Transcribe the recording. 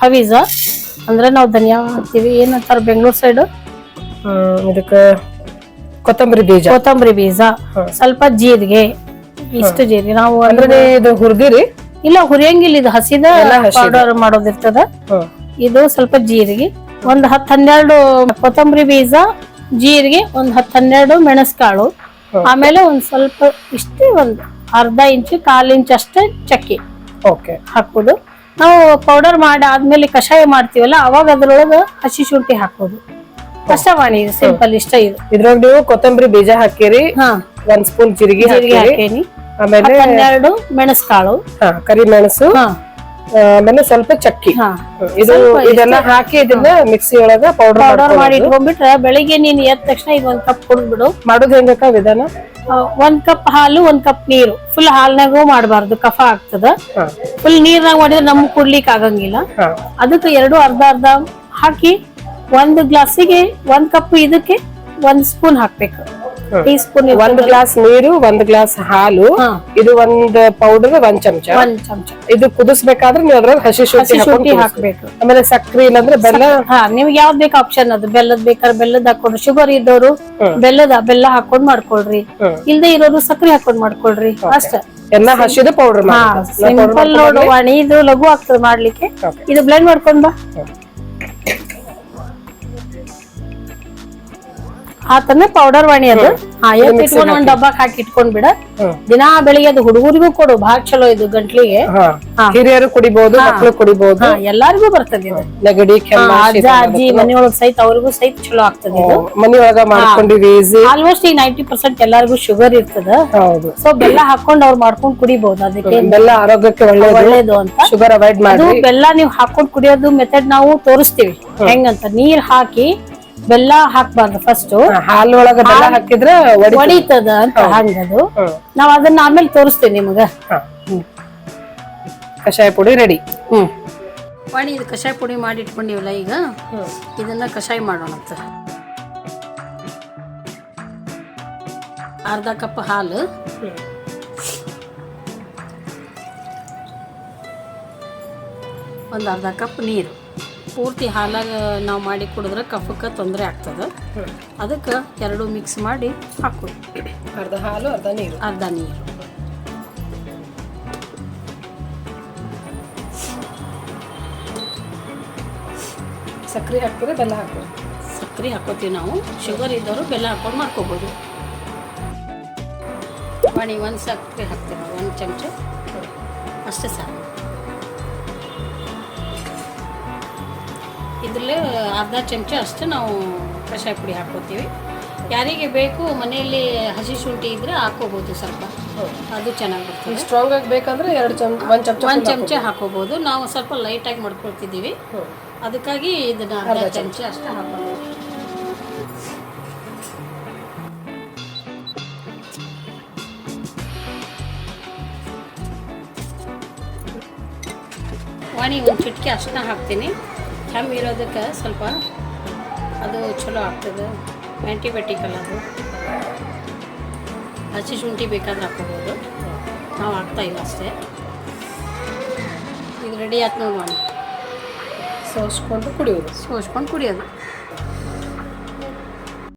ಹವೀಜ ಅಂದ್ರೆ ನಾವು ಧನಿಯಾ ಹಾಕ್ತಿವಿ. ಏನಂತಾರ ಬೆಂಗಳೂರು ಸೈಡ್ ಇದಕ್ಕ ಕೊತ್ತಂಬರಿ ಬೀಜ, ಸ್ವಲ್ಪ ಜೀರಿಗೆ, ಇಷ್ಟು ಜೀರಿಗೆ ನಾವು ಅಂದ್ರೆ ಇದು ಹುರಿದಿರಿ? ಇಲ್ಲ, ಹುರಿಯಂಗಿಲ್ಲ, ಇದು ಹಸಿದ ಪೌಡರ್ ಮಾಡೋದಿರ್ತದ. ಇದು ಸ್ವಲ್ಪ ಜೀರಿಗೆ, ಒಂದ್ 10-12 ಕೊತ್ತಂಬರಿ ಬೀಜ, ಜೀರಿಗೆ, ಒಂದ್ 10-12 ಮೆಣಸ್ಕಾಳು, ಆಮೇಲೆ ಒಂದ್ ಸ್ವಲ್ಪ ಇಷ್ಟೇ, ಒಂದ್ ಅರ್ಧ ಇಂಚು 1/4 ಇಂಚ್ ಅಷ್ಟೇ ಚಕ್ಕೆ ಹಾಕೋದು. ನಾವು ಪೌಡರ್ ಮಾಡಿ ಆದ್ಮೇಲೆ ಕಷಾಯ ಮಾಡ್ತೀವಲ್ಲ, ಅವಾಗ ಅದ್ರೊಳಗ ಹಸಿ ಶುಂಠಿ ಹಾಕೋದು. ಕಷ್ಟವಾಣಿ, ಸಿಂಪಲ್ ಇಷ್ಟ. ಇದು ಇದ್ರೊಳಗೆ ನೀವು ಕೊತ್ತಂಬರಿ ಬೀಜ ಹಾಕಿರಿ, 1 ಸ್ಪೂನ್ ಜೀರಿಗೆ ಹಾಕೇನಿ, ಆಮೇಲೆ 12 ಮೆಣಸ್ಕಾಳು, ಕರಿಮೆಣಸು, ಆಮೇಲೆ ಸ್ವಲ್ಪ ಚಕ್ಕಿ, ಇದೆಲ್ಲ ಹಾಕಿ ಇದನ್ನ ಮಿಕ್ಸಿ ಒಳಗ ಪೌಡರ್ ಮಾಡಿ ಇಟ್ಕೊಂಡ್ಬಿಟ್ರೆ ಬೆಳಿಗ್ಗೆ ನೀನ್ ಎದ್ದ ತಕ್ಷಣ ಇದು 1 ಕಪ್ ಕುಡಿದ್ಬಿಡು. ಮಾಡೋದು ಹೆಂಗಕ್ಕ ವಿಧಾನ? 1 ಕಪ್ ಹಾಲು, 1 ಕಪ್ ನೀರು. ಫುಲ್ ಹಾಲ್ನಾಗೂ ಮಾಡಬಾರ್ದು, ಕಫ ಆಗ್ತದ. ಫುಲ್ ನೀರ್ನಾಗ ಮಾಡಿದ್ರೆ ನಮ್ಗ್ ಕುಡ್ಲಿಕ್ಕೆ ಆಗಂಗಿಲ್ಲ. ಅದಕ್ಕೆ 2 ಅರ್ಧ ಹಾಕಿ 1 ಗ್ಲಾಸಿಗೆ 1 ಕಪ್, ಇದಕ್ಕೆ 1 ಸ್ಪೂನ್ ಹಾಕ್ಬೇಕು. ಟೀ ಸ್ಪೂನ್ 1 ಗ್ಲಾಸ್ ನೀರು, 1 ಗ್ಲಾಸ್ ಹಾಲು, ಇದು 1 ಪೌಡರ್ 1 ಚಮಚ. ಇದು ಕುದಿಸ್ಬೇಕಾದ್ರೆ ನೀವು ಅದ್ರಲ್ಲಿ ಹಸಿ ಶುಂಠಿ ಹಾಕ್ಬೇಕು. ಆಮೇಲೆ ಸಕ್ರಿ ಇಲ್ಲಾಂದ್ರೆ ಬೆಲ್ಲ, ನಿಮ್ಗೆ ಯಾವ್ದು ಬೇಕು ಆಪ್ಷನ್ ಅದು. ಬೆಲ್ಲದ್ ಬೇಕಾದ್ರೆ ಬೆಲ್ಲದ್ ಹಾಕೊಂಡ್ರಿ, ಶುಗರ್ ಇದ್ದವರು ಬೆಲ್ಲ ಹಾಕೊಂಡ್ ಮಾಡ್ಕೊಳ್ರಿ, ಇಲ್ದೇ ಇರೋರು ಸಕ್ರಿ ಹಾಕೊಂಡ್ ಮಾಡ್ಕೊಳ್ರಿ, ಅಷ್ಟ. ಎಲ್ಲ ಹಸಿದ ಪೌಡರ್ ಸಿಂಪಲ್ ನೋಡು ವಾಣಿ, ಇದು ಲಘು ಆಗ್ತದೆ ಮಾಡ್ಲಿಕ್ಕೆ. ಇದು ಬ್ಲೆಂಡ್ ಮಾಡ್ಕೊಂಡ್ ಬಾ. ಆತನ ಪೌಡರ್ ವಾಣಿ ಅದು. ಇಟ್ಕೊಂಡು 1 ಡಬ್ಬಕ್ ಹಾಕಿ ಇಟ್ಕೊಂಡ್ ಬಿಡ. ದಿನಾ ಬೆಳಿಗ್ಗೆ ಅದು ಹುಡುಗರಿಗೂ ಕೊಡು, ಬಹಳ ಚಲೋ ಇದು ಗಂಟ್ಲಿಗೆ. ಹಿರಿಯರು ಕುಡಿಬಹುದು, ಮಕ್ಕಳು ಕುಡಿಬಹುದು, ಎಲ್ಲಾರ್ಗು ಬರ್ತದೆ ಇದು. ನೆಗಡಿ, ಅಜ್ಜ ಅಜ್ಜಿ ಮನೆಯೊಳಗ್ ಸಹಿತ ಅವ್ರಿಗೂ ಸಹಿತ ಚಲೋ ಆಗ್ತದೆ ಇದು. ಮನೆಯೊಳಗ ಮಾಡ್ಕೊಂಡಿವಿ. ಆಲ್ಮೋಸ್ಟ್ ಈ 90% ಎಲ್ಲಾರ್ಗು ಶುಗರ್ ಇರ್ತದ. ಸೊ ಬೆಲ್ಲ ಹಾಕೊಂಡ್ ಅವ್ರು ಮಾಡ್ಕೊಂಡ್ ಕುಡಿಬಹುದು. ಅದಕ್ಕೆ ಬೆಲ್ಲ ಆರೋಗ್ಯಕ್ಕೆ ಒಳ್ಳೇದು ಅಂತ. ಶುಗರ್ ಅವಾಯ್ಡ್ ಮಾಡಿ. ಬೆಲ್ಲ ನೀವು ಹಾಕೊಂಡ್ ಕುಡಿಯೋದು ಮೆಥಡ್ ನಾವು ತೋರಿಸ್ತೀವಿ ಹೆಂಗಂತ. ನೀರ್ ಹಾಕಿ ಬೆಲ್ಲ ಹಾಕ್ಬಾರ್ದು, ಫಸ್ಟ್ ಹಾಲೊಳಗ ಬೆಲ್ಲ ಹಾಕಿದ್ರೆ ಒಡಿತದ ಅಂತ ಹಂಗದು. ನಾವ್ ಅದನ್ನ ಆಮೇಲೆ ತೋರಿಸ್ತೀವಿ ನಿಮಗ. ಕಷಾಯ ಪುಡಿ ರೆಡಿ. ವಾಣಿ, ಇದು ಕಷಾಯ ಪುಡಿ ಮಾಡಿ ಇಟ್ಕೊಂಡಿವಲ್ಲ, ಈಗ ಇದನ್ನ ಕಷಾಯ ಮಾಡೋಣ ಅಂತ. ಅರ್ಧ ಕಪ್ ಹಾಲು, ಒಂದು ಅರ್ಧ ಕಪ್ ನೀರು. ಪೂರ್ತಿ ಹಾಲಾಗ ನಾವು ಮಾಡಿ ಕುಡಿದ್ರೆ ಕಫಕ್ಕೆ ತೊಂದರೆ ಆಗ್ತದೆ. ಅದಕ್ಕೆ 2 ಮಿಕ್ಸ್ ಮಾಡಿ ಹಾಕೋದು. ಅರ್ಧ ಹಾಲು, ಅರ್ಧ ನೀರು. ಸಕ್ಕರೆ ಹಾಕ್ತೀರಾ, ಬೆಲ್ಲ ಹಾಕ್ತೀರಾ? ಸಕ್ಕರೆ ಹಾಕೋತೀವಿ ನಾವು. ಶುಗರ್ ಇದ್ದವರು ಬೆಲ್ಲ ಹಾಕೊಂಡು ಮಾಡ್ಕೋಬೋದು. ವಾಣಿ, 1 ಸಕ್ಕರೆ ಹಾಕ್ತೀವಿ, 1 ಚಮಚ ಅಷ್ಟೇ ಸಾಕು. ಇದ್ರಲ್ಲೇ ಅರ್ಧ ಚಮಚ ಅಷ್ಟು ನಾವು ಕಷಾಯ ಪುಡಿ ಹಾಕೋತೀವಿ. ಯಾರಿಗೆ ಬೇಕು ಮನೆಯಲ್ಲಿ ಹಸಿ ಶುಂಠಿ ಇದ್ರೆ ಹಾಕೋಬಹುದು, ಸ್ವಲ್ಪ ಅದು ಚೆನ್ನಾಗಿ ಬರ್ತದೆ. ಸ್ಟ್ರಾಂಗ್ ಆಗಿ ಬೇಕಂದ್ರೆ 1 ಚಮಚ ಹಾಕೋಬಹುದು. ನಾವು ಸ್ವಲ್ಪ ಲೈಟ್ ಆಗಿ ಮಾಡ್ಕೊಳ್ತಿದ್ದೀವಿ, ಅದಕ್ಕಾಗಿ ಇದನ್ನ ಅರ್ಧ ಚಮಚ ಅಷ್ಟು ಹಾಕೋಬಹುದು. ವಾಣಿ, 1 ಚಿಟಿಕೆ ಅಷ್ಟನ್ನ ಹಾಕ್ತೀನಿ. ಕೆಮ್ಮು ಇರೋದಕ್ಕೆ ಸ್ವಲ್ಪ ಅದು ಚಲೋ ಆಗ್ತದೆ. ಆ್ಯಂಟಿಬಯೋಟಿಕ್ ಅಲ್ಲ ಅದು. ಹಸಿ ಶುಂಠಿ ಬೇಕಾದ್ರೆ ಹಾಕೋಬೋದು, ನಾವು ಹಾಕ್ತಾಯಿಲ್ಲ ಅಷ್ಟೇ. ಇದು ರೆಡಿ ಆಯ್ತು ನೋಡಿ ವಾಣಿ. ಸೋಸ್ಕೊಂಡು ಕುಡಿಯೋದು.